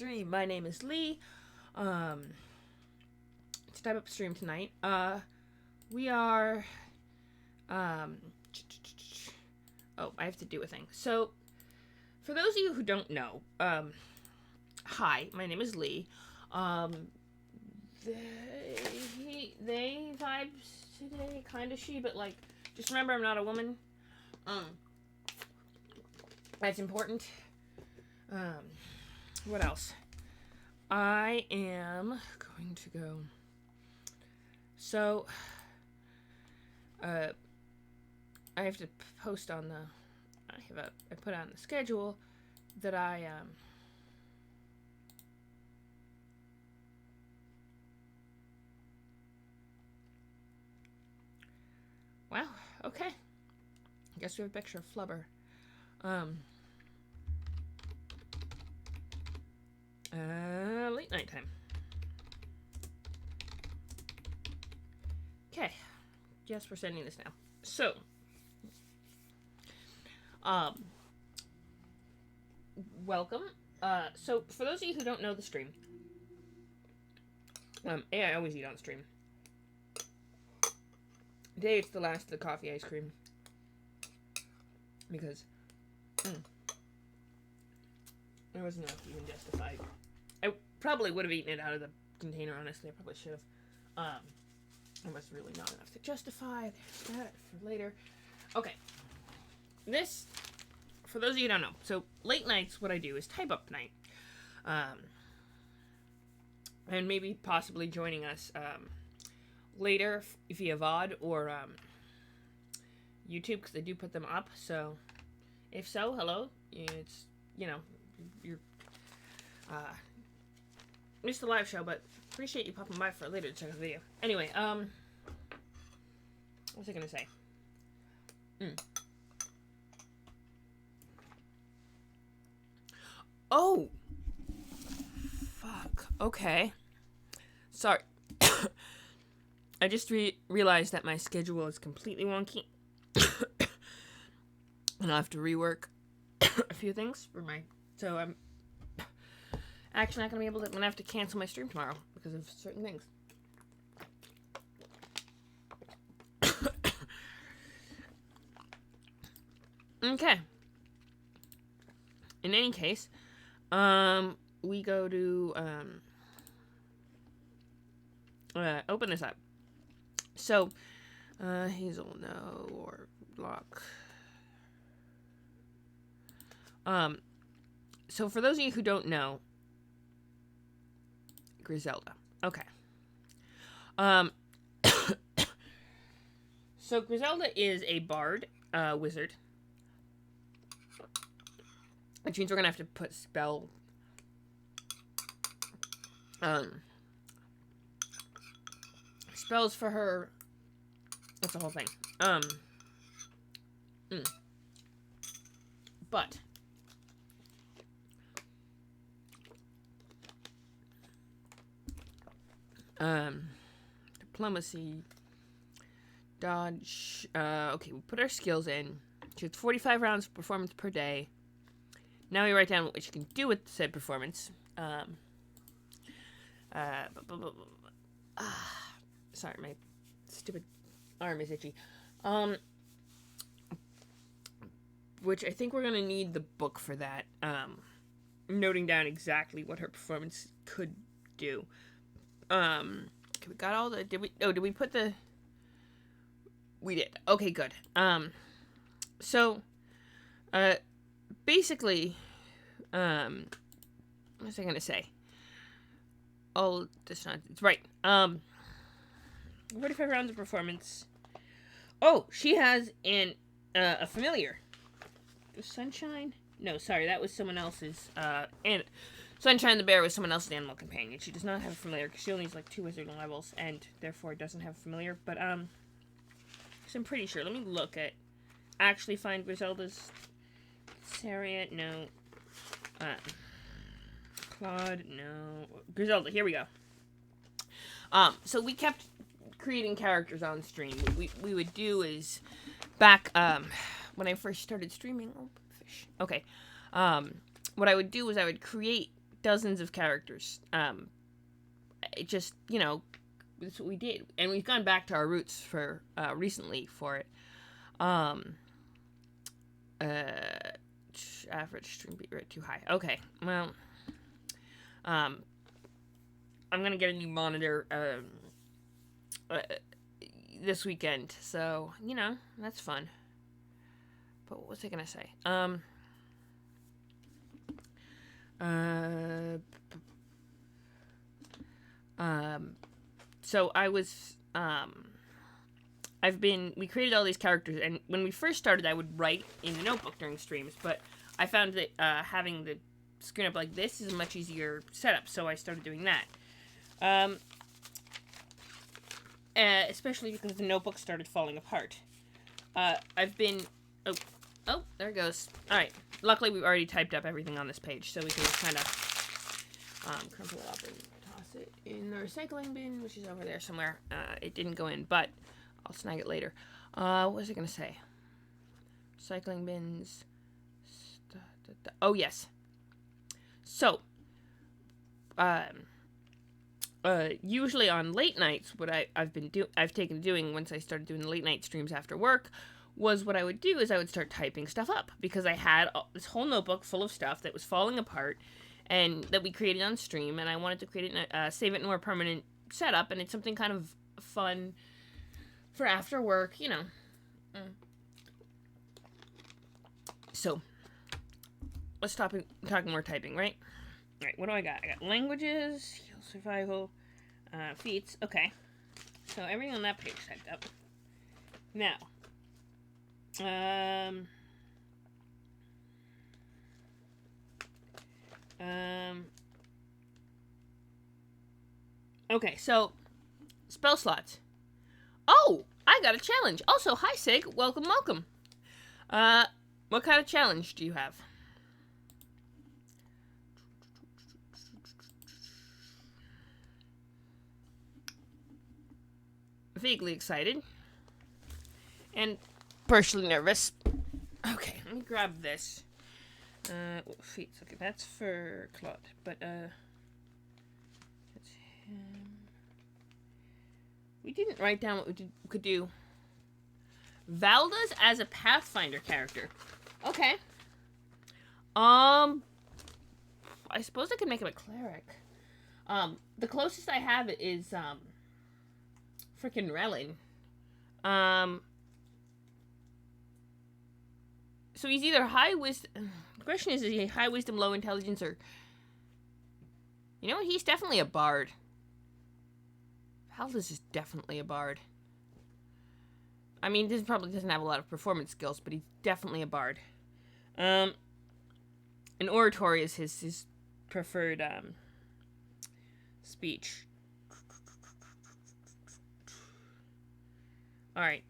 stream. My name is Lee. To type up stream tonight. We are. Oh, I have to do a thing. So, for those of you who don't know, hi, my name is Lee. They vibes today, kind of she, but like, just remember I'm not a woman. That's important. What else? I am going to go. So, I have to post on the. I put on the schedule that I Wow. Okay. I guess we have a picture of Flubber. Late night time. Okay. Yes, we're sending this now. So, welcome. So for those of you who don't know the stream, I always eat on stream. Today it's the last of the coffee ice cream because there wasn't enough to even justify. I probably would have eaten it out of the container. Honestly, I probably should have. It was really not enough to justify. There's that for later. Okay. This, for those of you who don't know, so late nights, what I do is type up night. And maybe possibly joining us later via VOD or YouTube, because they do put them up. So, if so, hello. It's, you're missed the live show, but appreciate you popping by for later to check out the video. Anyway, what was I gonna say? Oh! Fuck. Okay. Sorry. I just realized that my schedule is completely wonky. And I'll have to rework a few things for my... So I'm actually not going to be able to... I'm going to have to cancel my stream tomorrow because of certain things. Okay. In any case, we go to, open this up. So, Hazel, no, or block. So for those of you who don't know, Griselda. Okay. So Griselda is a bard, wizard. Which means we're gonna have to put spells for her. That's the whole thing. But diplomacy, dodge. Okay, we put our skills in. She has 45 rounds of performance per day. Now we write down what you can do with said performance. Sorry, my stupid arm is itchy. Which I think we're gonna need the book for that. Noting down exactly what her performance could do. Okay, we got all the. Did we put the? We did. Okay, good. So, basically, what was I gonna say? Oh, that's not. It's right. 45 rounds of performance. Oh, she has a familiar. Sunshine? No, sorry, that was someone else's. And Sunshine the Bear was someone else's animal companion. She does not have a familiar because she only has like 2 wizard levels and therefore doesn't have a familiar. But so I'm pretty sure. Let me look at. Actually, find Griselda's. Sariat, no. Claude, no. Griselda, here we go. So we kept creating characters on stream. What we would do is back when I first started streaming. Oh, fish. Okay. What I would do is I would create dozens of characters. It just, that's what we did. And we've gone back to our roots for recently for it. Average stream beat rate too high. Okay, well, I'm gonna get a new monitor this weekend, so that's fun. But what was I gonna say? So I was we created all these characters, and when we first started, I would write in the notebook during streams, but I found that having the screen up like this is a much easier setup, so I started doing that. Especially because the notebook started falling apart. I've been... Oh, there it goes. Alright, luckily we've already typed up everything on this page, so we can kind of crumple it up and toss it in the recycling bin, which is over there somewhere. It didn't go in, but I'll snag it later. What was I going to say? Recycling bins. Oh, yes. So, usually on late nights, what I've taken to doing once I started doing the late night streams after work was what I would do is I would start typing stuff up, because I had this whole notebook full of stuff that was falling apart and that we created on stream, and I wanted to create it, save it in a more permanent setup, and it's something kind of fun for after work, So, let's talk more typing, right? Alright, what do I got? I got languages, heal survival, feats. Okay. So everything on that page typed up. Now, okay, so spell slots. Oh, I got a challenge. Also, hi Sig, welcome. What kind of challenge do you have? Vaguely excited. And partially nervous. Okay, let me grab this. Feet. Okay, that's for Claude. But, that's him. We didn't write down what we could do. Valda's as a Pathfinder character. Okay. I suppose I could make him a cleric. The closest I have is, frickin' Relin. So he's either high wisdom... The question is he high wisdom, low intelligence, or... You know what? He's definitely a bard. Valda's is definitely a bard. I mean, this probably doesn't have a lot of performance skills, but he's definitely a bard. And oratory is his preferred, speech. Alright,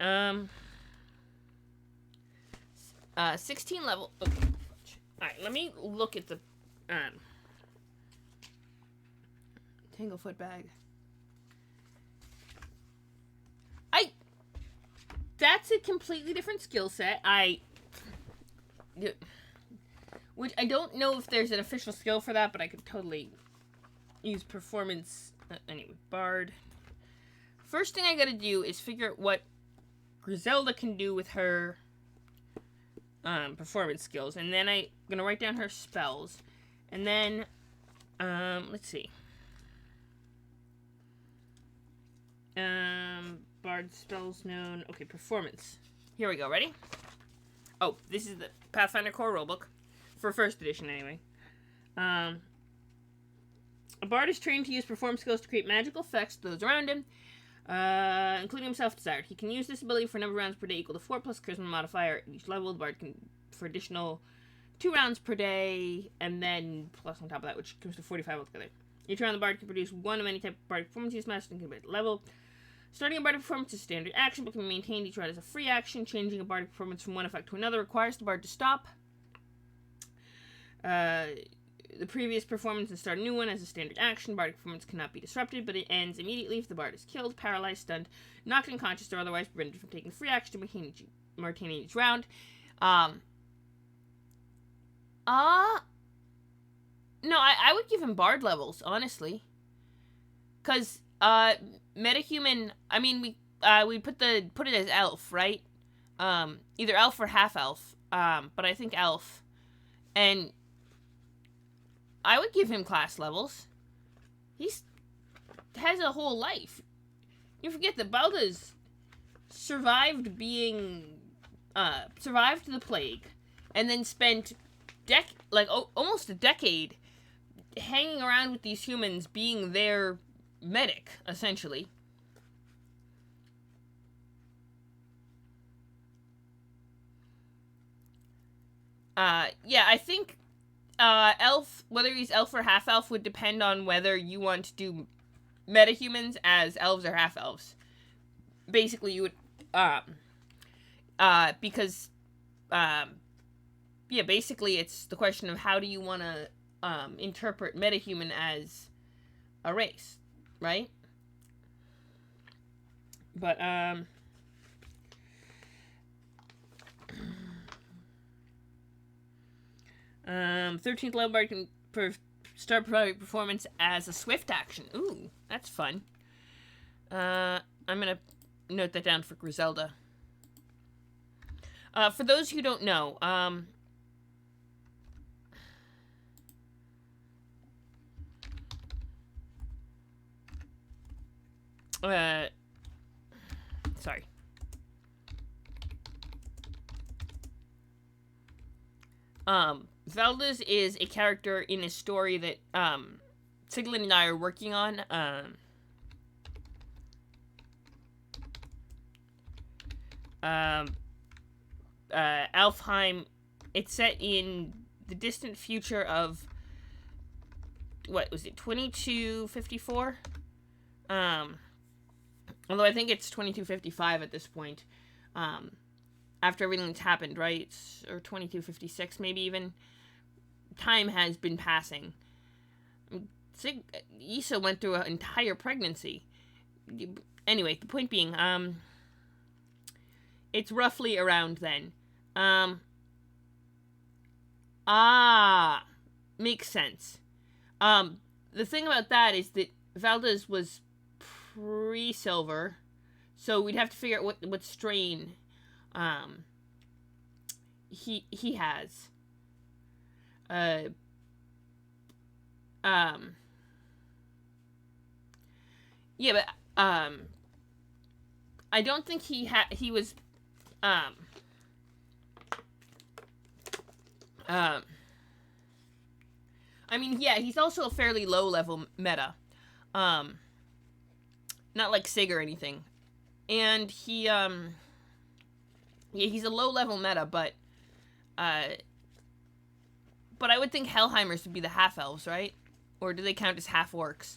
16 level... Okay. Alright, let me look at the, Tanglefoot bag. That's a completely different skill set. Which I don't know if there's an official skill for that, but I could totally use performance. Anyway, bard. First thing I gotta do is figure out what Griselda can do with her performance skills, and then I'm gonna write down her spells, and then let's see. Bard spells known. Okay, performance. Here we go. Ready? Oh, this is the Pathfinder Core Rulebook for first edition, anyway. A bard is trained to use perform skills to create magical effects to those around him, including himself desired. He can use this ability for a number of rounds per day equal to 4 plus charisma modifier at each level. The bard can for additional 2 rounds per day, and then plus on top of that, which comes to 45 altogether. Each round, the bard can produce one of any type of bard performance use master and can be at level. Starting a bard performance is a standard action, but can be maintained each round as a free action. Changing a bard performance from one effect to another requires the bard to stop the previous performance and start a new one as a standard action. Bardic performance cannot be disrupted, but it ends immediately if the bard is killed, paralyzed, stunned, knocked unconscious, or otherwise prevented from taking free action to maintain each round. No, I would give him bard levels, honestly. Cause metahuman. I mean, we put it as elf, right? Either elf or half elf. But I think elf, and I would give him class levels. He's has a whole life. You forget that Balda's survived survived the plague, and then spent almost a decade hanging around with these humans, being their medic, essentially. Yeah, I think elf, whether he's elf or half elf, would depend on whether you want to do metahumans as elves or half elves. Basically, you would, because, yeah, basically it's the question of how do you want to interpret metahuman as a race, right? But 13th level bard can start providing performance as a swift action. Ooh, that's fun. I'm gonna note that down for Griselda. For those who don't know, sorry. Valdez is a character in a story that Siglin and I are working on. Alfheim. It's set in the distant future of, what was it, 2254? Although I think it's 2255 at this point. After everything that's happened, right? Or 2256, maybe even. Time has been passing. Issa went through an entire pregnancy. Anyway, the point being, it's roughly around then. Makes sense. The thing about that is that Valdez was pre-silver, so we'd have to figure out what strain he has. Yeah, but I don't think he was I mean, yeah, he's also a fairly low level meta. Not like Sig or anything. And he yeah, he's a low level meta, but I would think Hellheimers would be the half elves, right? Or do they count as half orcs?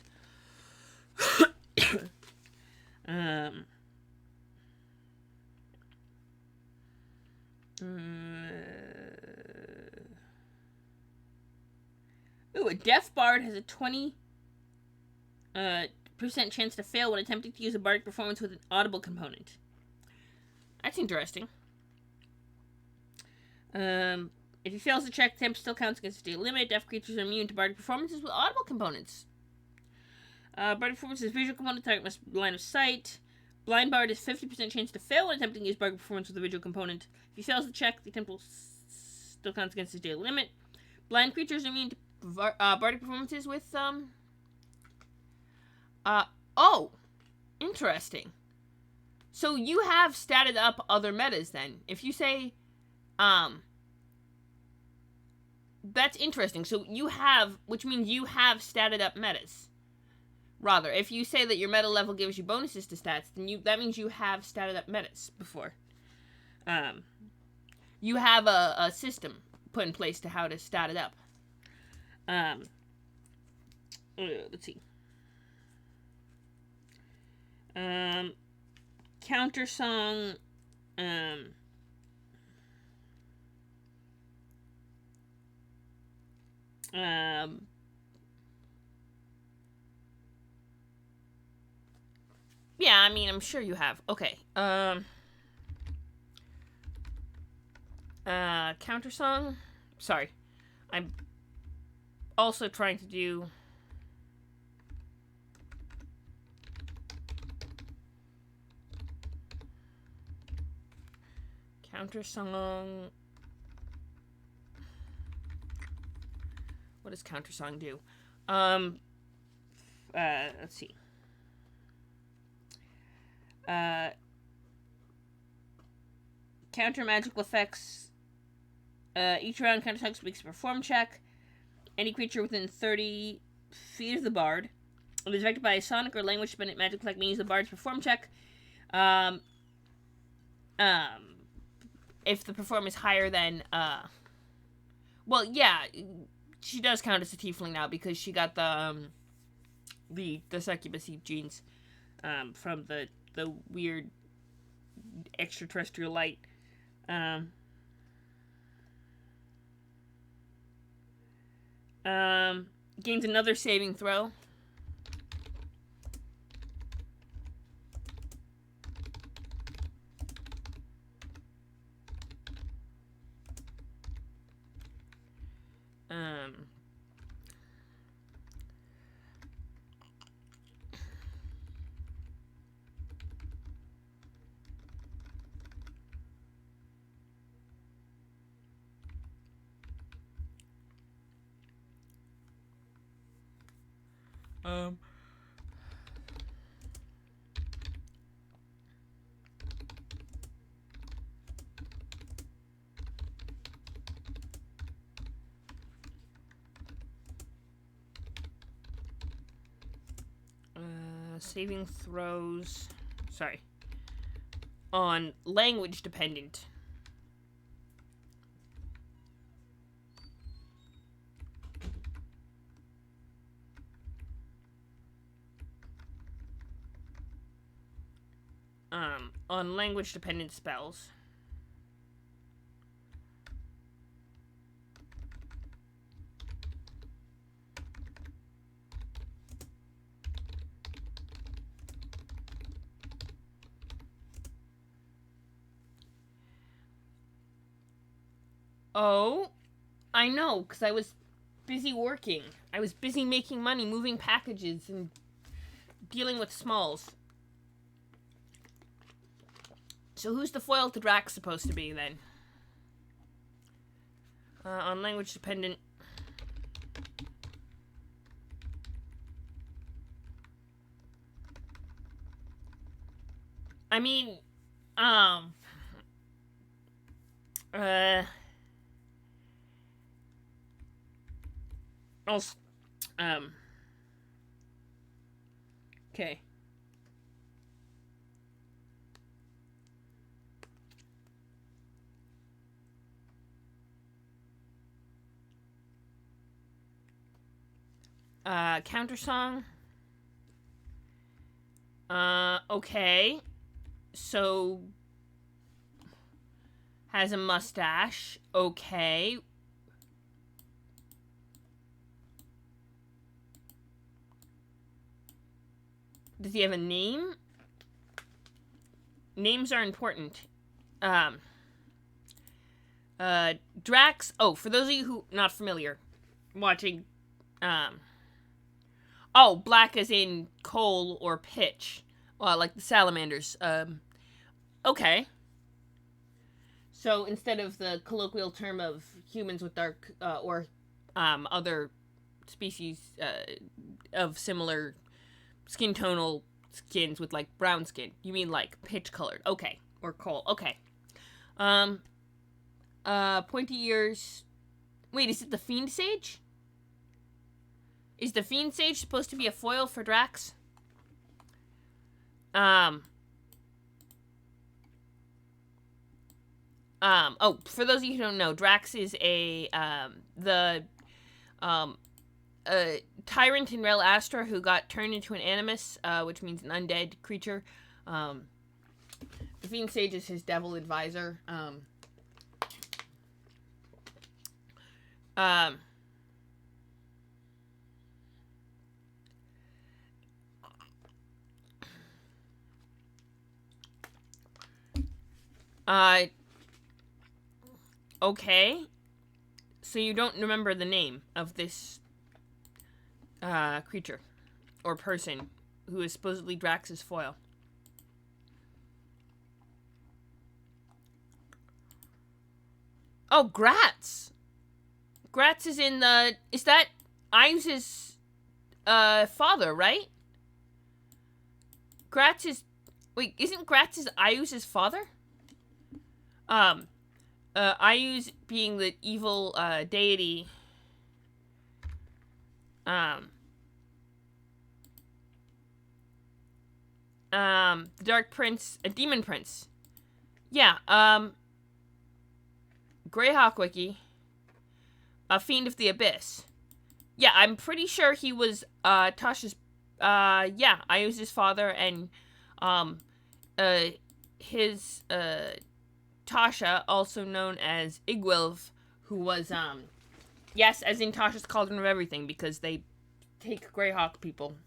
Ooh, a deaf bard has a 20% chance to fail when attempting to use a bardic performance with an audible component. That's interesting. If he fails the check, the attempt still counts against the state limit. Deaf creatures are immune to bardic performances with audible components. Bardic performance is visual component, target must line of sight. Blind bard has 50% chance to fail when attempting to use bardic performance with a visual component. If he fails the check, the attempt will still counts against his daily limit. Blind creatures are immune to bardic performances with oh, interesting. So you have statted up other metas then. If you say that's interesting. So you have, which means you have statted up metas. Rather, if you say that your meta level gives you bonuses to stats, then that means you have statted up metas before. You have a system put in place to how to stat it up. Let's see. Counter song. Yeah, I mean, I'm sure you have. Okay. Counter song. Sorry, also trying to do... Counter song. What does counter song do? Let's see. Counter magical effects. Each round, counter song makes a perform check. Any creature within 30 feet of the bard. If it is affected by a sonic or language-dependent magical effect, means the bard's perform check. If the perform is higher than, well, yeah, she does count as a tiefling now because she got the succubus genes, from the weird extraterrestrial light. Gains another saving throw. Saving throws. Sorry. On language dependent. On language dependent spells. Oh, I know, because I was busy working. I was busy making money, moving packages, and dealing with smalls. So who's the foil to Drax supposed to be, then? On language dependent. I mean, okay. Counter song. Okay. So, has a mustache. Okay. Does he have a name? Names are important. Drax. Oh, for those of you who not familiar, watching, oh, black as in coal or pitch, like the salamanders. Okay. So instead of the colloquial term of humans with dark, or other species of similar skin tonal skins with like brown skin, you mean like pitch colored? Okay, or coal. Okay. Pointy ears. Wait, is it the Fiend Sage? Is the Fiend Sage supposed to be a foil for Drax? Oh, for those of you who don't know, Drax is a tyrant in Rel Astra who got turned into an animus, which means an undead creature. The Fiend Sage is his devil advisor. Okay. So you don't remember the name of this creature or person who is supposedly Drax's foil. Oh, Gratz! Gratz is in the... Is that Ives' father, right? Gratz is... Wait, isn't Gratz Ives' father? Ives being the evil, deity. The Dark Prince, a Demon Prince. Yeah, Greyhawk Wiki. A Fiend of the Abyss. Yeah, I'm pretty sure he was, Tasha's, yeah, Ives' father, and, his, Tasha, also known as Igwilv, who was, yes, as in Tasha's Cauldron of Everything, because they take Greyhawk people,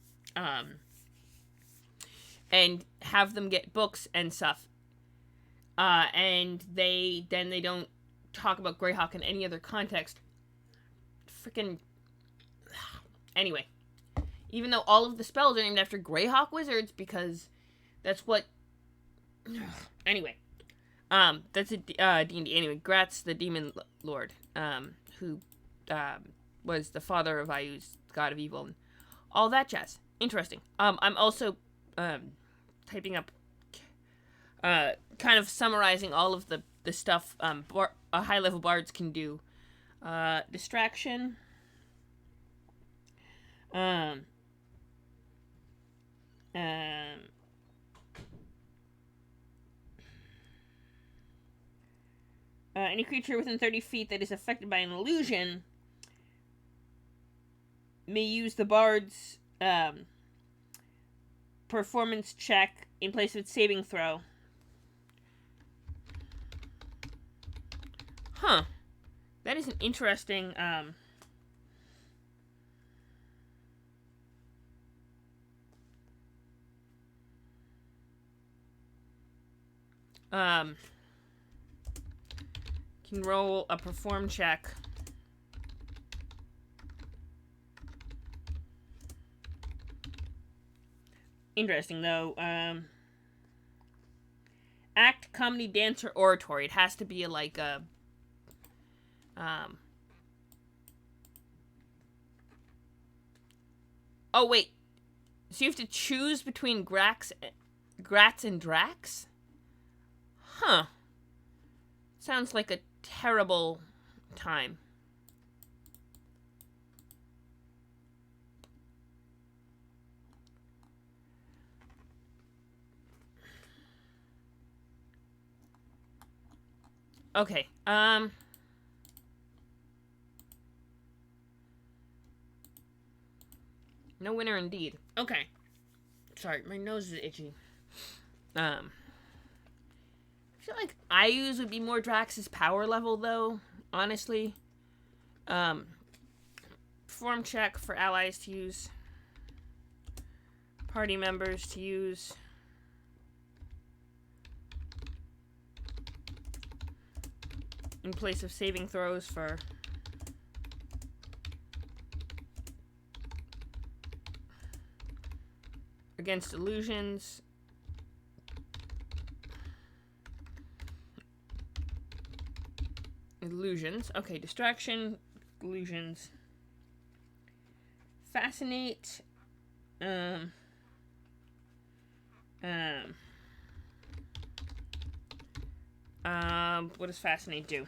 and have them get books and stuff. And they don't talk about Greyhawk in any other context. Freaking... Anyway. Even though all of the spells are named after Greyhawk wizards, because that's what... Anyway. That's a D&D. Anyway, Gratz, the Demon Lord, who, was the father of Ius, god of evil, and all that jazz. Interesting. I'm also, typing up, kind of summarizing all of the stuff, high-level bards can do. Distraction. Any creature within 30 feet that is affected by an illusion may use the bard's performance check in place of its saving throw. Huh. That is an interesting, can roll a perform check. Interesting, though. Act, comedy, dance, or oratory. It has to be like a... Oh, wait. So you have to choose between Gratz and Drax? Huh. Sounds like a terrible time. Okay, no winner indeed. Okay. Sorry, my nose is itchy. I feel like Ius would be more Drax's power level, though, honestly. Perform check for allies to use. Party members to use. In place of saving throws for... Against illusions. Illusions. Okay, distraction, illusions. Fascinate. What does Fascinate do?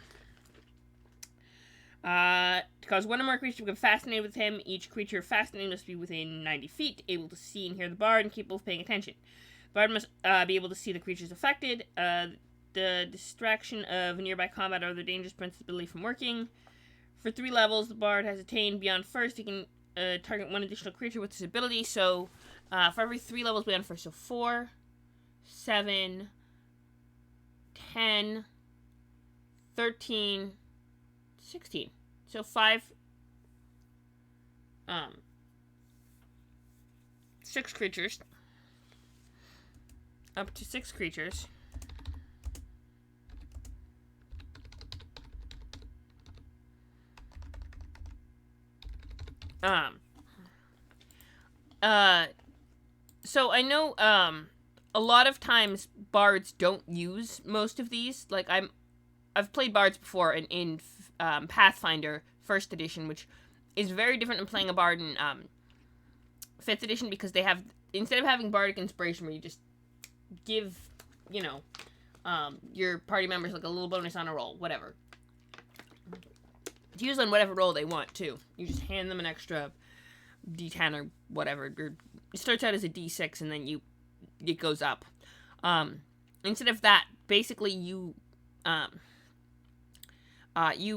To cause one or more creatures to become fascinated with him, each creature fascinated must be within 90 feet, able to see and hear the bard, and capable of paying attention. The bard must be able to see the creatures affected. The distraction of nearby combat or other dangers prevents the ability from working. For 3 levels, the bard has attained beyond first. He can target one additional creature with this ability. So, for every 3 levels beyond first, so 4, 7, 10, 13, 16. So 6 creatures. Up to 6 creatures. uh, so I know a lot of times bards don't use most of these. Like I've played bards before in Pathfinder First Edition, which is very different than playing a bard in Fifth Edition, because they have, instead of having bardic inspiration where you just give, you know, your party members like a little bonus on a roll, whatever. It's used on whatever roll they want too. You just hand them an extra D10 or whatever. It starts out as a D6 and then it goes up. Instead of that, basically you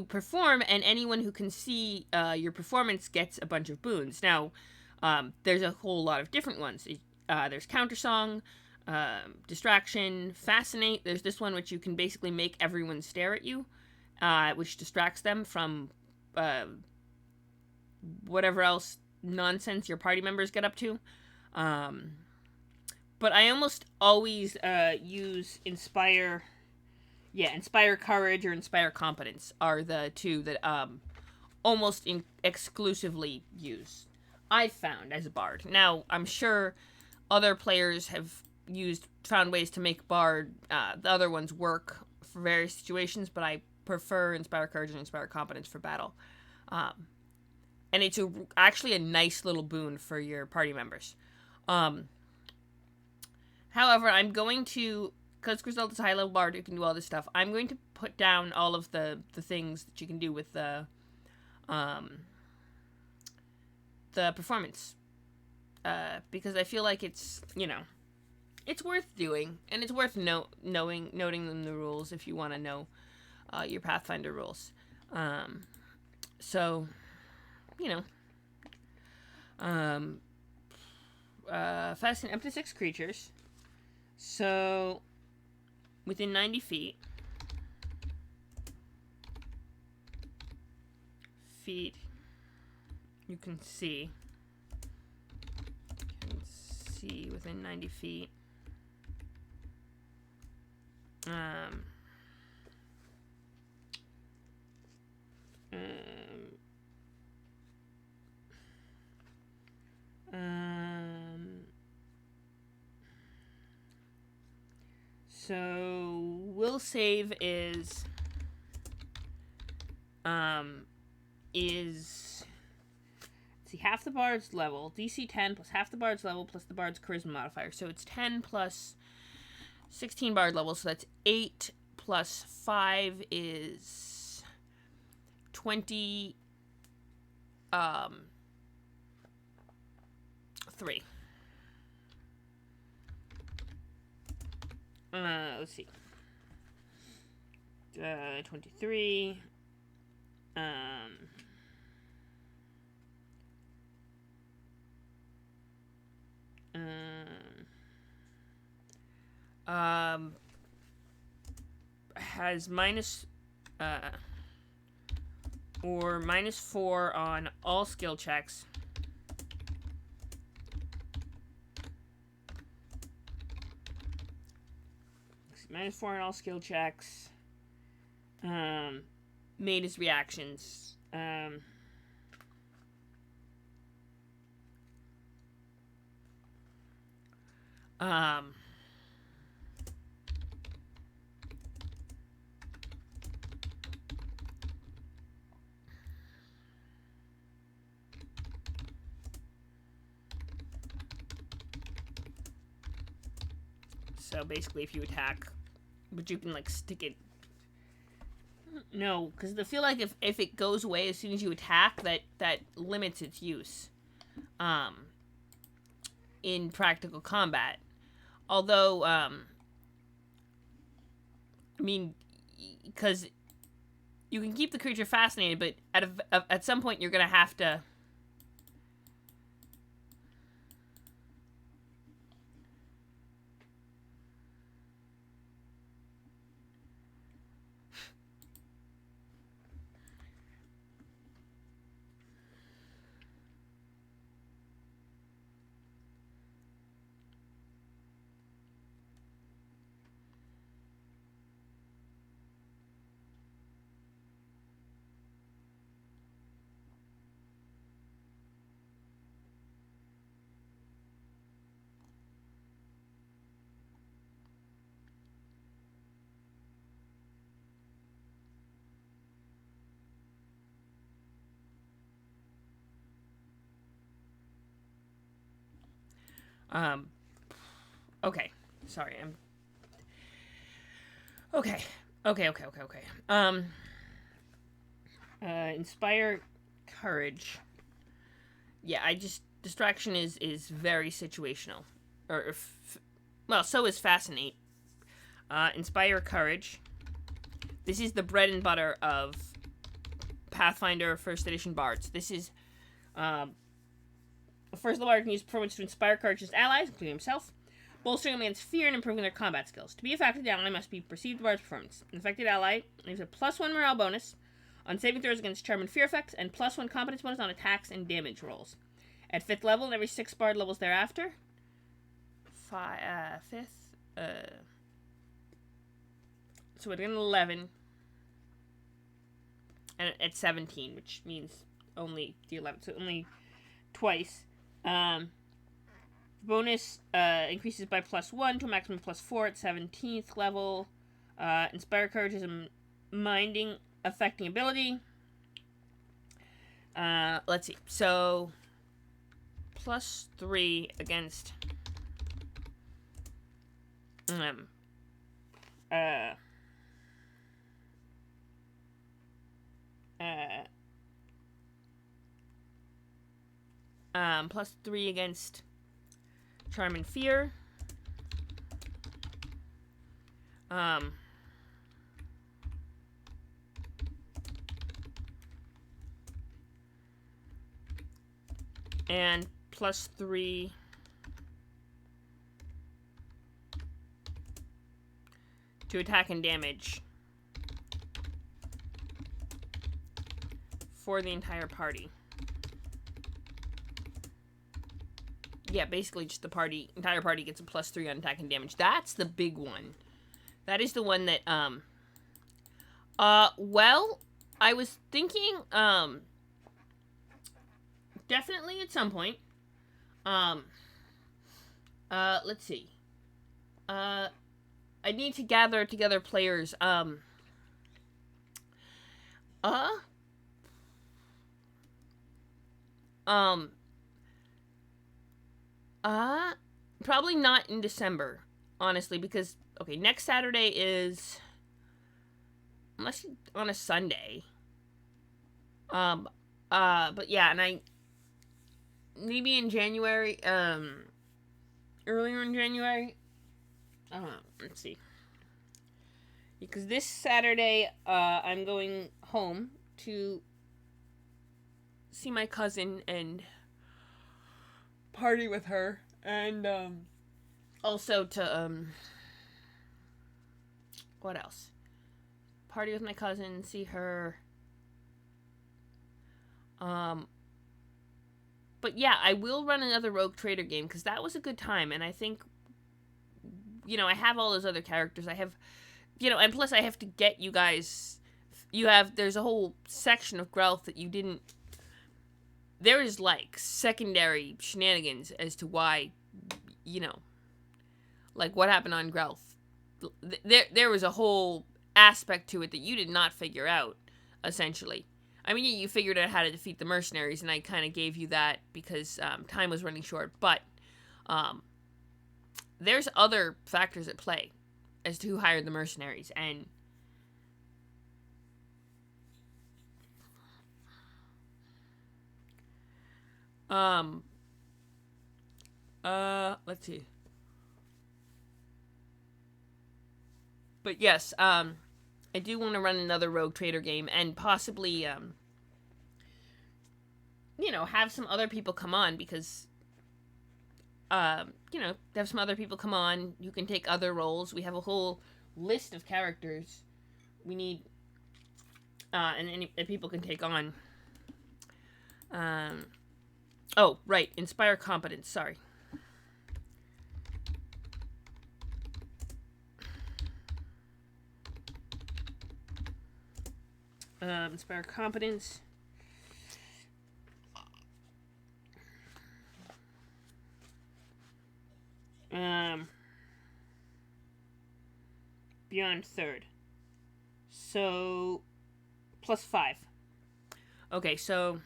perform, and anyone who can see your performance gets a bunch of boons. Now, there's a whole lot of different ones. There's Countersong, Distraction, Fascinate. There's this one which you can basically make everyone stare at you, which distracts them from whatever else nonsense your party members get up to. But I almost always use Inspire. Yeah, Inspire Courage or Inspire Competence are the two that almost exclusively use, I've found, as a bard. Now, I'm sure other players have found ways to make bard, the other ones, work for various situations, but I prefer Inspire Courage and Inspire Competence for battle. And it's actually a nice little boon for your party members. However, I'm going to, because Griselda's a high-level bard who can do all this stuff, I'm going to put down all of the things that you can do with the performance. Because I feel like it's, it's worth doing, and it's worth noting them the rules if you want to know your Pathfinder rules. So, fascinating, up to 6 creatures. So, within 90 feet, you can see within 90 feet. So will save is half the bard's level, DC 10 plus half the bard's level plus the bard's charisma modifier. So it's 10 plus 16 bard level, so that's 8 plus 5 is 20 3. Let's see. 23. Has minus or -4 on all skill checks. -4 on all skill checks. Made his reactions. So basically, if you attack, but you can like stick it. No, because I feel like if it goes away as soon as you attack, that limits its use. In practical combat, although I mean, because you can keep the creature fascinated, but at some point you're gonna have to. Um, okay. Sorry, I'm... Okay. Inspire courage. Yeah, distraction is very situational. Well, so is fascinate. Inspire courage. This is the bread and butter of Pathfinder First Edition Bards. This is, first, the bard can use performance to inspire courage to his allies, including himself, bolstering them against fear and improving their combat skills. To be effective, the ally must be perceived the bard's performance. An affected ally gives a +1 morale bonus on saving throws against charm and fear effects, and +1 competence bonus on attacks and damage rolls. At 5th level, and every 6 bard levels thereafter. 5th. So we're doing 11. And at 17, which means only the 11th. So only twice. Bonus increases by +1 to a maximum of +4 at 17th level. Inspire Courage is a minding affecting ability. Let's see. So +3 against +3 against charm and fear. And +3 to attack and damage for the entire party. Yeah, basically just the entire party gets a +3 on attack and damage. That's the big one. That is the one that, well, I was thinking, definitely at some point, let's see. I need to gather together players, probably not in December, honestly, because, okay, next Saturday is, unless on a Sunday, but yeah, and maybe in January, earlier in January, let's see, because this Saturday, I'm going home to see my cousin and party with her, and also to what else? Party with my cousin, see her. But yeah, I will run another Rogue Trader game because that was a good time, and I think, I have all those other characters. I have, and plus I have to get you guys. There's a whole section of Growth that you didn't. There is, like, secondary shenanigans as to why, like, what happened on Growth. There was a whole aspect to it that you did not figure out, essentially. I mean, you figured out how to defeat the mercenaries, and I kind of gave you that because time was running short, but there's other factors at play as to who hired the mercenaries, and let's see. But yes, I do want to run another Rogue Trader game and possibly, have some other people come on because, have some other people come on who can take other roles. We have a whole list of characters we need, and people can take on. Oh, right, Inspire Competence, sorry. Inspire Competence. Beyond third. So, +5. Okay, so...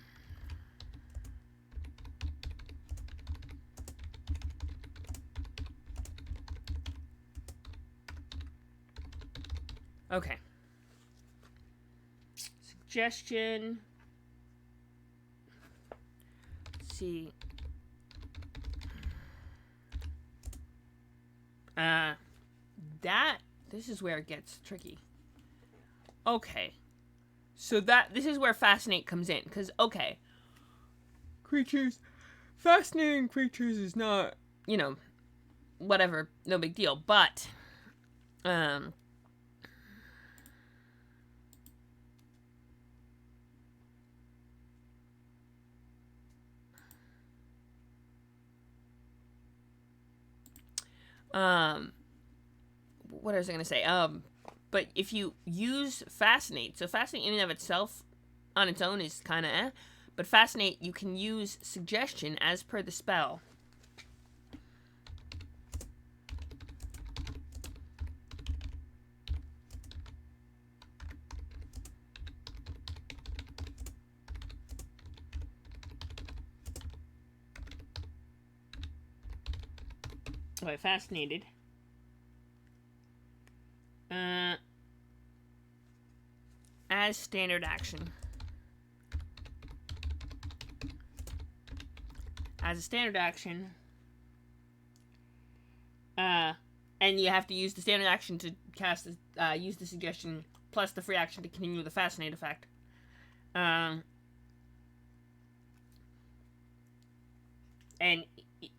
Okay. Suggestion. Let's see. This is where it gets tricky. Okay. So this is where Fascinate comes in. Because, okay. Fascinating creatures is not, whatever, no big deal. But, what was I going to say? But if you use Fascinate, so Fascinate in and of itself, on its own, is kind of eh. But Fascinate, you can use Suggestion as per the spell. Oh, I Fascinated. As standard action. As a standard action. And you have to use the standard action to cast use the Suggestion plus the free action to continue the Fascinate effect. And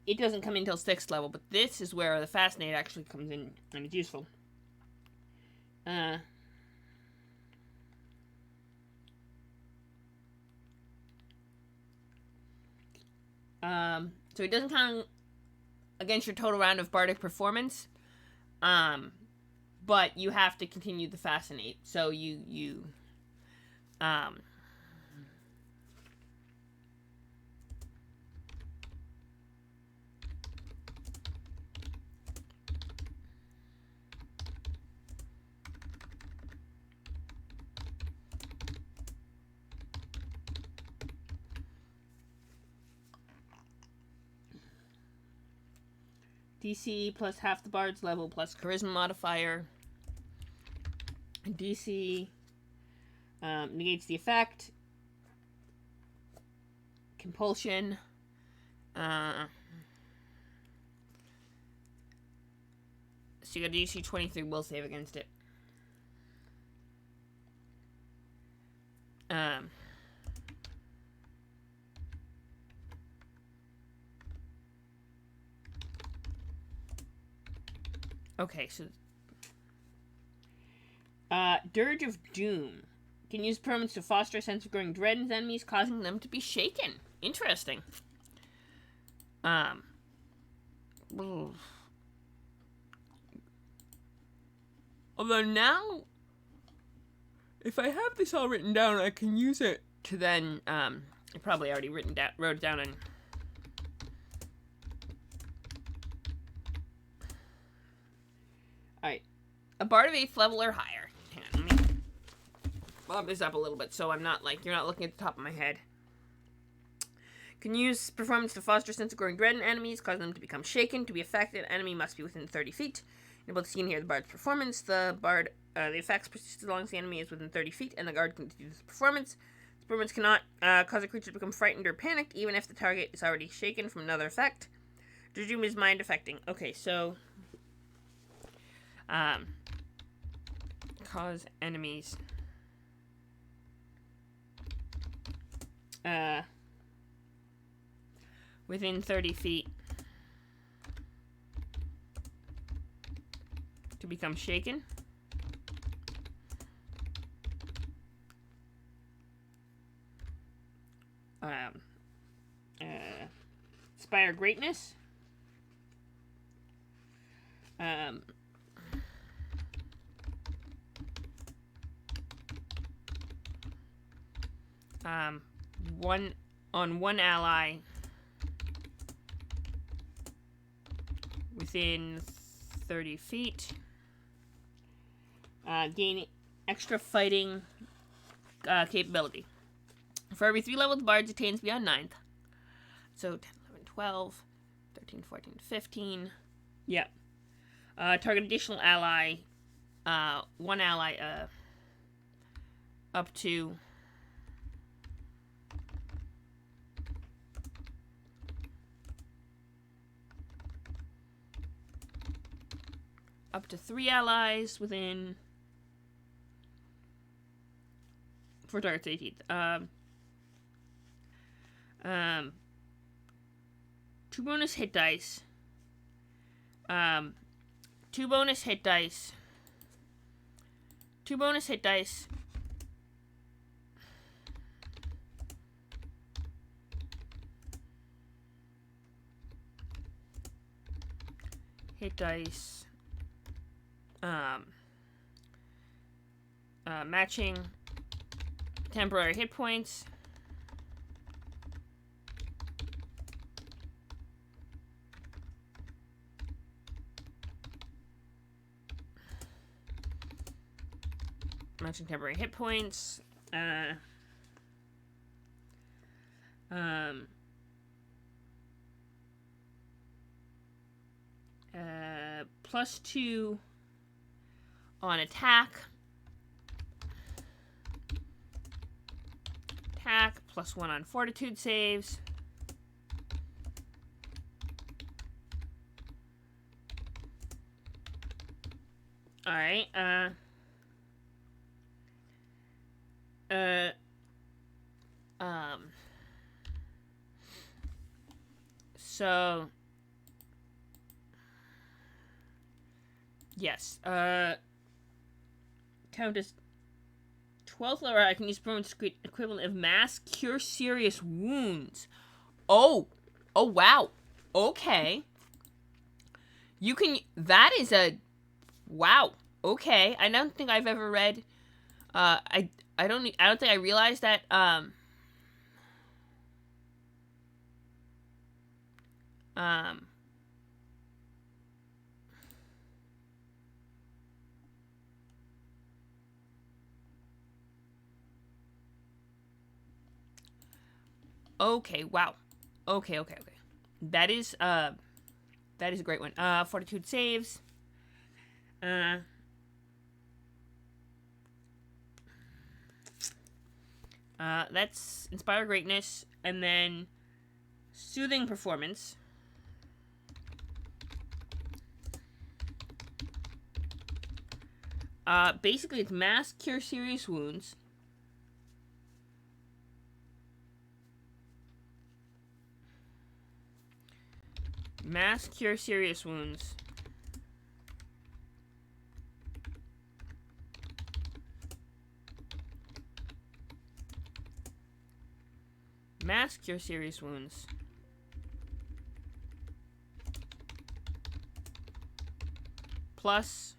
it doesn't come in until 6th level, but this is where the Fascinate actually comes in and it's useful. So it doesn't count against your total round of bardic performance. But you have to continue the Fascinate. So you DC plus half the bard's level plus charisma modifier. DC negates the effect. Compulsion. So you got a DC 23 will save against it. Okay, so Dirge of Doom can use permanents to foster a sense of growing dread in his enemies, causing them to be shaken. Interesting. Although now, if I have this all written down, I can use it to then I probably already wrote it down and alright. A bard of 8th level or higher. Hang on, let me bump this up a little bit so I'm not you're not looking at the top of my head. Can use performance to foster a sense of growing dread in enemies, causing them to become shaken. To be affected, enemy must be within 30 feet. You're able to see and hear the bard's performance. The effects persist as long as the enemy is within 30 feet, and the guard continues the performance. This performance cannot cause a creature to become frightened or panicked, even if the target is already shaken from another effect. Doom is mind affecting. Okay, so cause enemies within 30 feet to become shaken. Inspire greatness. One ally within 30 feet. Gain extra fighting capability. For every 3 levels, the bard attains beyond 9th. So 10, 11, 12, 13, 14, 15. Yeah. Target additional ally one ally up to three allies within for target's 18th. 2 bonus hit dice. 2 bonus hit dice. 2 bonus hit dice. Hit dice. Matching temporary hit points. Matching temporary hit points. +2 on attack. +1 on fortitude saves. Alright, so yes, Countess 12th level, I can use performance equivalent of mass cure serious wounds. Oh wow. Okay. You can, that is a, wow. Okay. I don't think I've ever read, I don't think I realized that, okay, wow. Okay. That is a great one. Fortitude saves. That's Inspire Greatness, and then Soothing Performance. Basically, it's Mass Cure Serious Wounds. Mass Cure Serious Wounds. Mass Cure Serious Wounds. Plus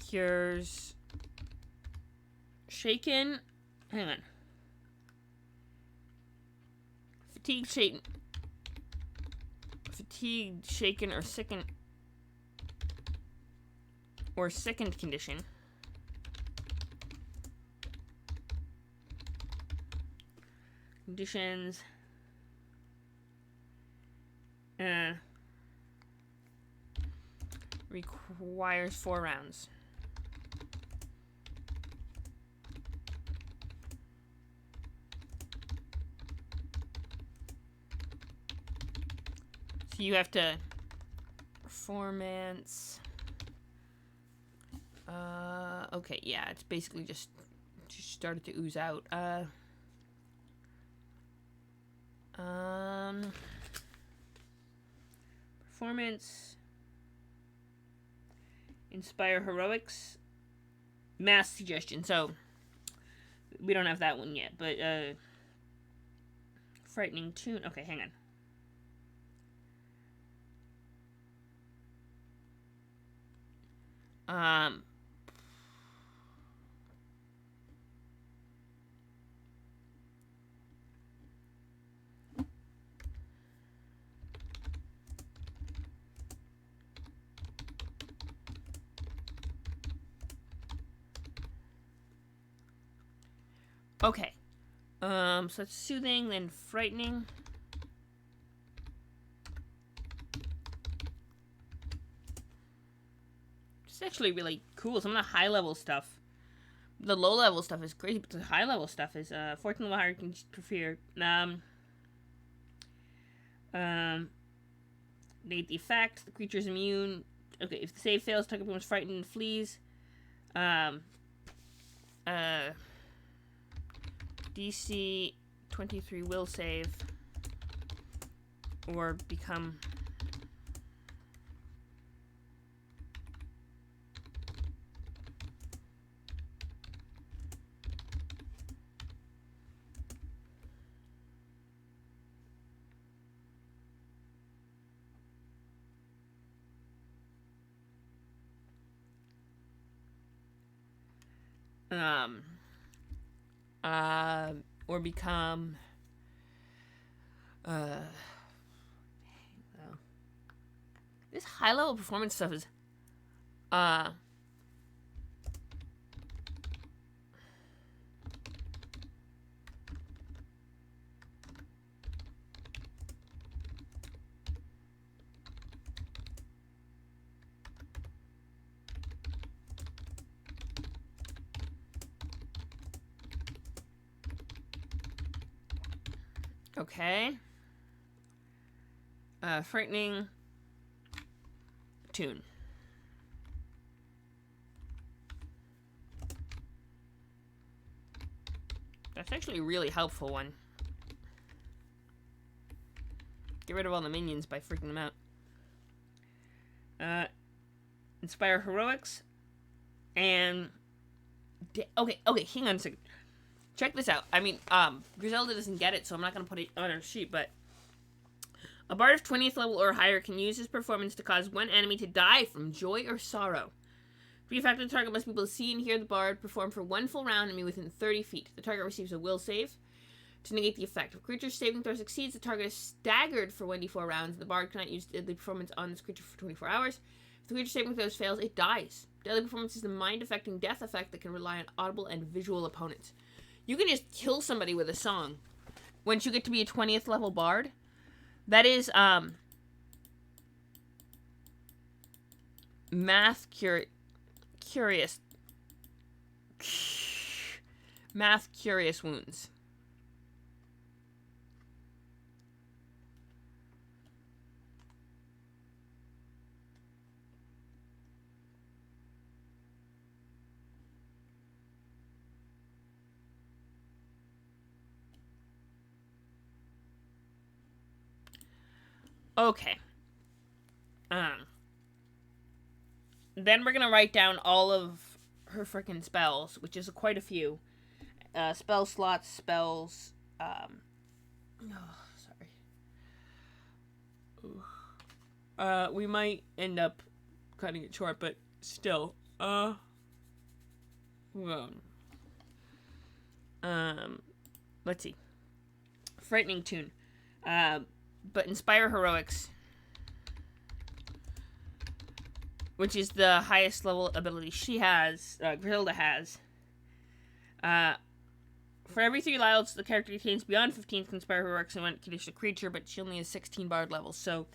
cures shaken. Hang on. Fatigue, shaken, or sickened condition. Conditions. Requires 4 rounds. So you have to performance. Okay, yeah, it's basically just started to ooze out. Performance. Inspire Heroics. Mass Suggestion. So we don't have that one yet, but Frightening Tune. Okay, hang on. Okay. So that's Soothing, then Frightening. It's actually really cool. Some of the high level stuff. The low level stuff is crazy, but the high level stuff is 14 level higher can interfere. Negate the effect. The creature's immune. Okay, if the save fails, target becomes frightened and flees. DC 23 will save. Or become... or become, this high level performance stuff is, okay. Frightening tune. That's actually a really helpful one. Get rid of all the minions by freaking them out. Inspire heroics. And... okay, hang on a second. Check this out. I mean, Griselda doesn't get it, so I'm not going to put it on her sheet, but... A bard of 20th level or higher can use his performance to cause one enemy to die from joy or sorrow. To be effective, the target must be able to see and hear the bard perform for one full round and be within 30 feet. The target receives a will save to negate the effect. If a creature's saving throw succeeds, the target is staggered for 1d4 rounds, and the bard cannot use deadly performance on this creature for 24 hours. If the creature's saving throws fails, it dies. Deadly performance is the mind-affecting death effect that can rely on audible and visual opponents. You can just kill somebody with a song. Once you get to be a 20th level bard, that is, math curious wounds. Okay. Then we're gonna write down all of her freaking spells, which is quite a few. Spell slots, spells, sorry. We might end up cutting it short, but still. Let's see. Frightening tune. But Inspire Heroics, which is the highest level ability she has, Griselda has. For every 3 lives the character attains beyond 15th Inspire Heroics and one conditional creature, but she only has 16 bard levels, so,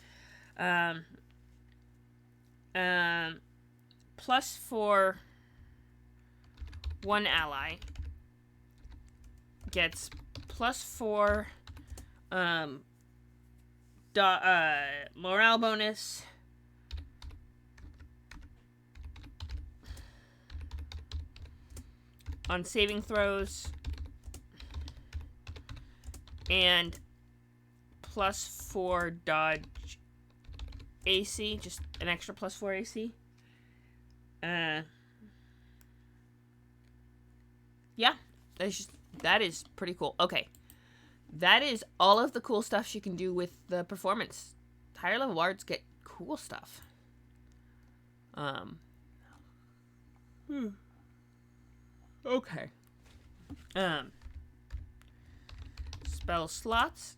plus for one ally gets plus 4, morale bonus, on saving throws, and plus 4 dodge AC, just an extra plus 4 AC. Yeah, that is pretty cool. Okay. That is all of the cool stuff she can do with the performance. Higher level bards get cool stuff. Okay. Spell slots.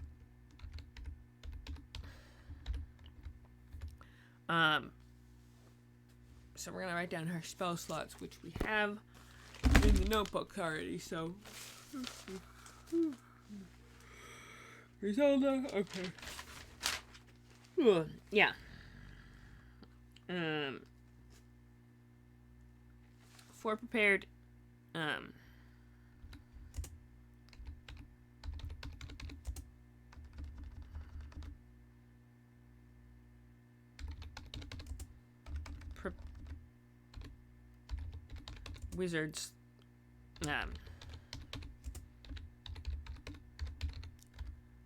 So we're gonna write down her spell slots, which we have in the notebook already, so... Griselda, okay. Yeah. 4 prepared, wizards,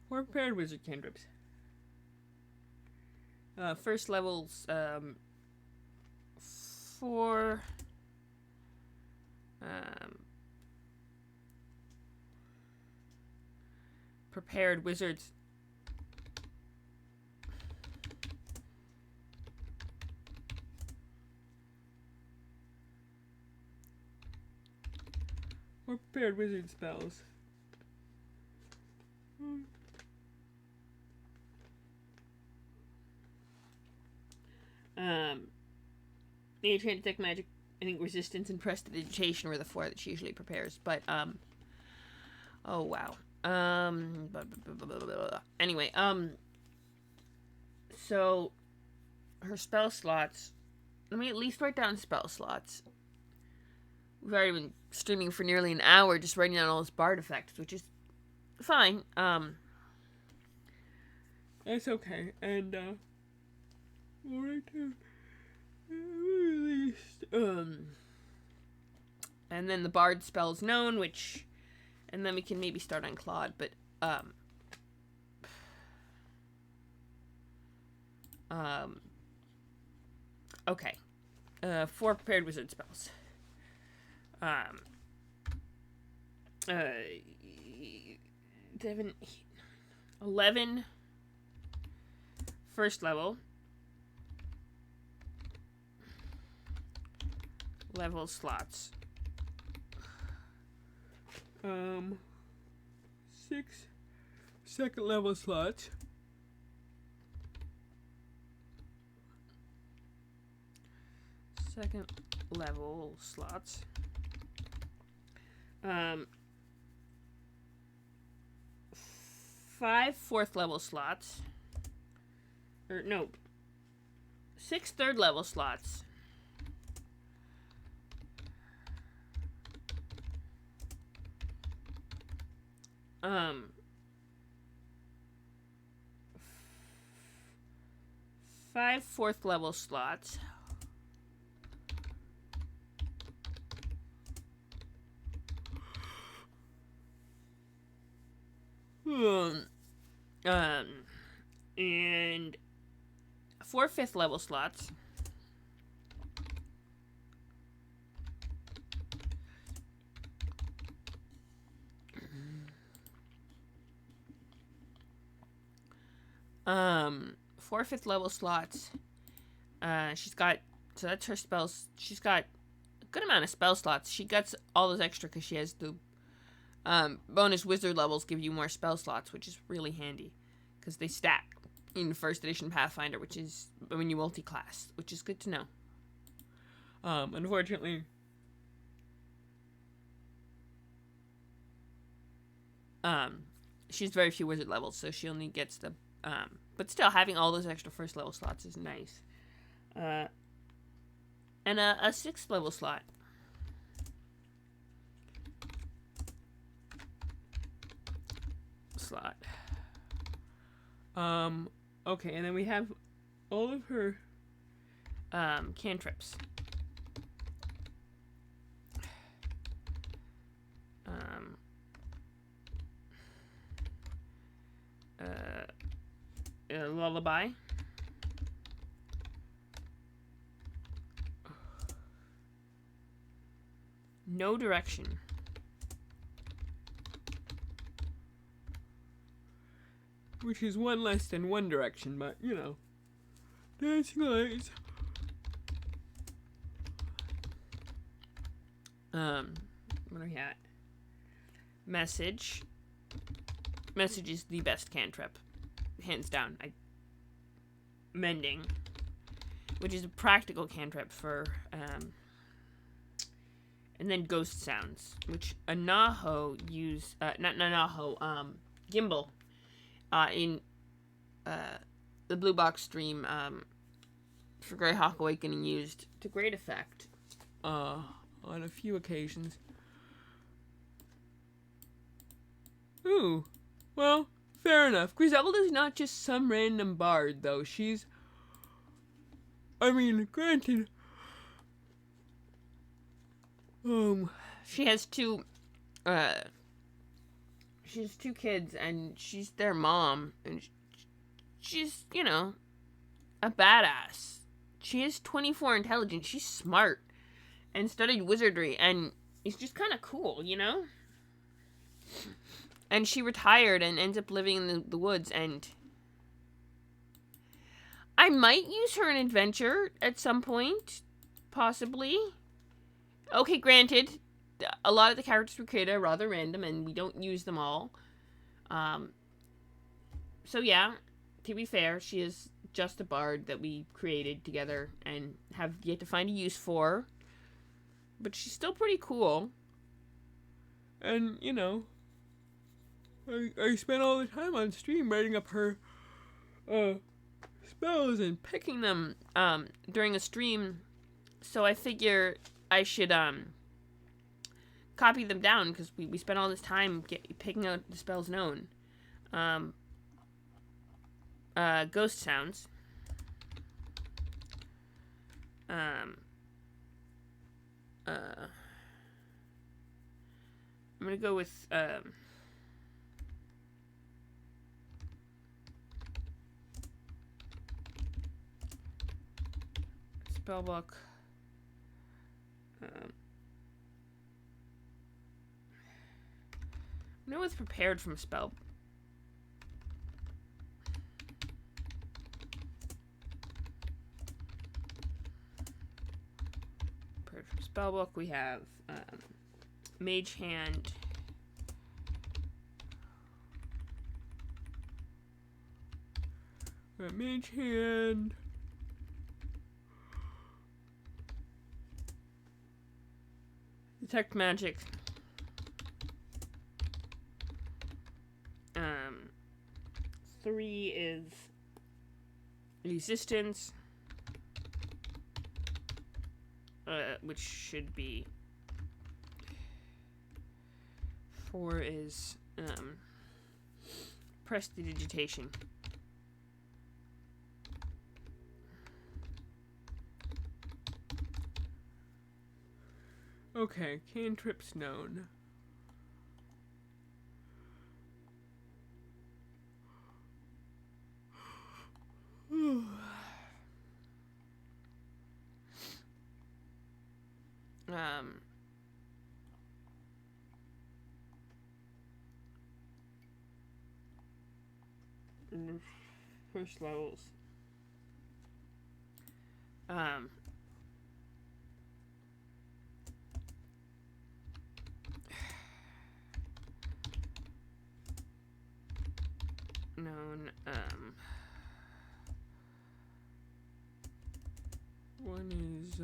4 prepared wizard cantrips. First levels, 4 prepared wizards. Or prepared wizard spells. The enchanted deck magic, I think resistance and prestidigitation were the 4 that she usually prepares. But oh wow. Anyway, so her spell slots. Let me at least write down spell slots. We've already been streaming for nearly an hour just writing down all those bard effects, which is fine. That's okay. And we'll write down at least and then the bard spells known, which, and then we can maybe start on Claude, but okay. 4 prepared wizard spells. 7, 8, 11 first level slots. 6 second level slots. 2nd level slots. 5 4th level slots. Or no. 6 3rd level slots. 5 4th level slots. And 4 5th level slots. Four 5th level slots. She's got, so that's her spells. She's got a good amount of spell slots. She gets all those extra because she has the bonus wizard levels give you more spell slots, which is really handy because they stack in 1st edition Pathfinder, which is when you multi-class, which is good to know. Unfortunately, she has very few wizard levels, so she only gets the but still, having all those extra 1st level slots is nice. And a 6th level slot. Okay, and then we have all of her cantrips. Lullaby. No direction. Which is 1 less than One Direction, but, you know. Dancing lights. What are we at? Message. Message is the best cantrip. Hands down. Mending. Which is a practical cantrip for, and then Ghost Sounds, which Anaho use, Gimbal, in the Blue Box stream for Greyhawk Awakening used to great effect. on a few occasions. Ooh, well, fair enough. Griselda's not just some random bard, though. I mean, granted, she has two kids, and she's their mom, and she's, you know, a badass. She is 24 intelligence. She's smart and studied wizardry, and it's just kind of cool, you know? And she retired and ends up living in the woods, and I might use her in adventure at some point, possibly. Okay, granted, a lot of the characters we created are rather random, and we don't use them all. So yeah, to be fair, she is just a bard that we created together and have yet to find a use for. But she's still pretty cool. and, you know, I spent all the time on stream writing up her spells and Picking them during a stream, so I figure I should copy them down, because we spent all this time picking out the spells known. Ghost sounds. I'm gonna go with spellbook. No one's prepared from spell. Prepared from spellbook. We have Mage Hand. Mage Hand. Detect magic. 3 is resistance, which should be 4 is prestidigitation. Okay, cantrips known. First levels. Known, one is,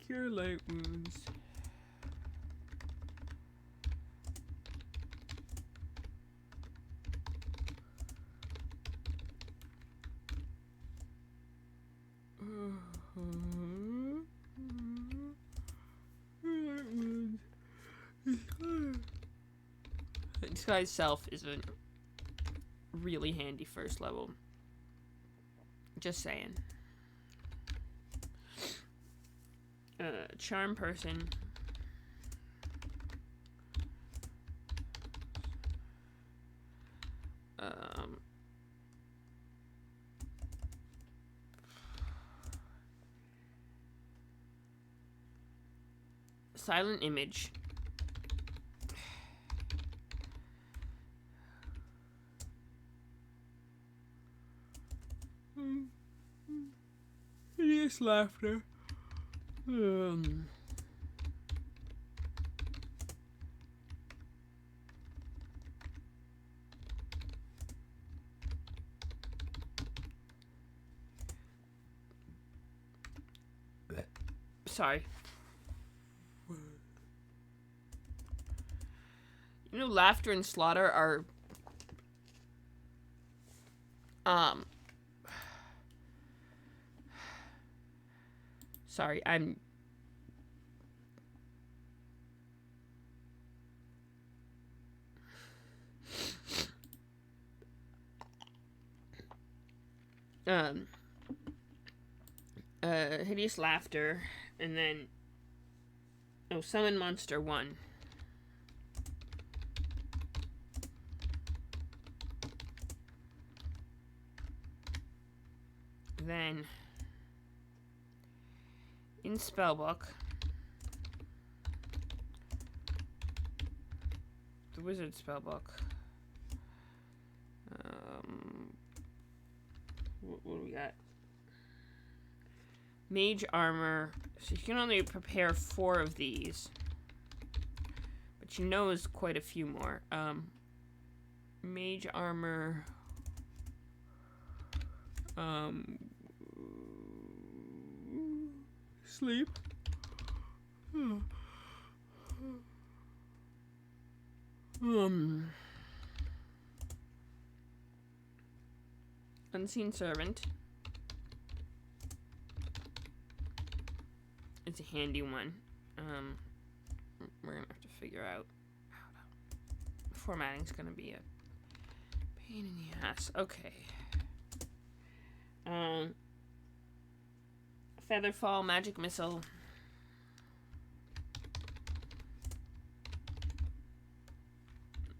cure light wounds. Disguise self is a really handy first level. Just saying. Charm person. Silent image. Hideous laughter. Sorry. You know, laughter and slaughter are sorry, I'm um, Hideous Laughter, and then, oh, Summon Monster 1. Then, in Spellbook, the Wizard Spellbook, what do we got? Mage Armor, so you can only prepare 4 of these, but you know is quite a few more. Mage Armor, sleep. Unseen Servant. It's a handy one. We're gonna have to figure out how to... Formatting's gonna be a pain in the ass. Okay. Featherfall, Magic Missile.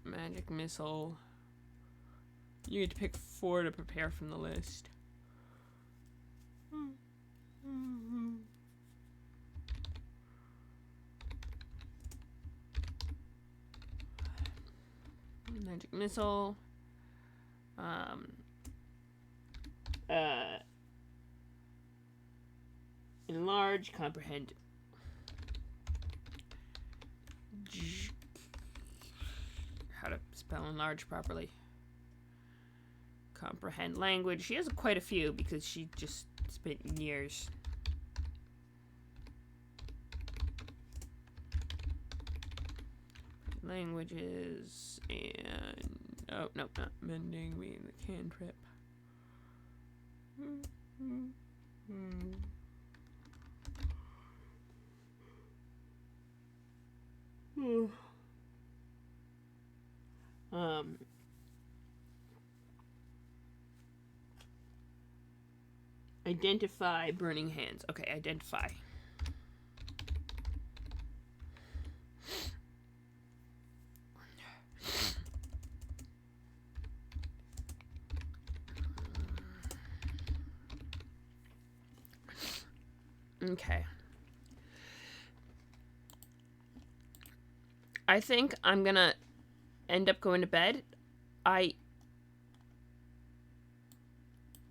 Magic Missile. You get to pick 4 to prepare from the list. Magic Missile. Enlarge, Comprehend. How to spell enlarge properly. Comprehend language. She has quite a few because she just spent years. Languages and oh no, not mending. We the cantrip. Identify burning hands. Okay, identify. Okay. I think I'm gonna end up going to bed. I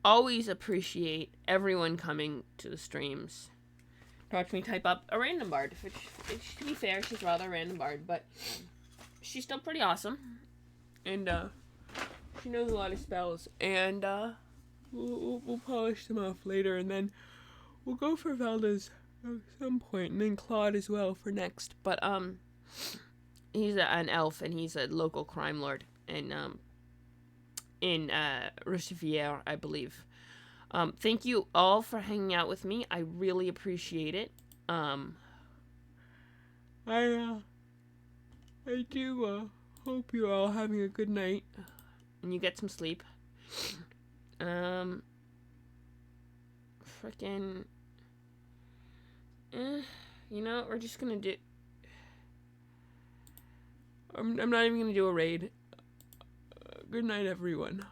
always appreciate everyone coming to the streams to watch me type up a random bard. Which, to be fair, she's rather a random bard, but she's still pretty awesome. And, she knows a lot of spells. And, we'll polish them off later, and then we'll go for Velda's at some point, and then Claude as well for next. But, he's an elf, and he's a local crime lord. And, in Riviere, I believe. Thank you all for hanging out with me. I really appreciate it. I do hope you're all having a good night. And you get some sleep. Frickin'. You know what? We're just gonna do... I'm not even gonna do a raid. Good night, everyone.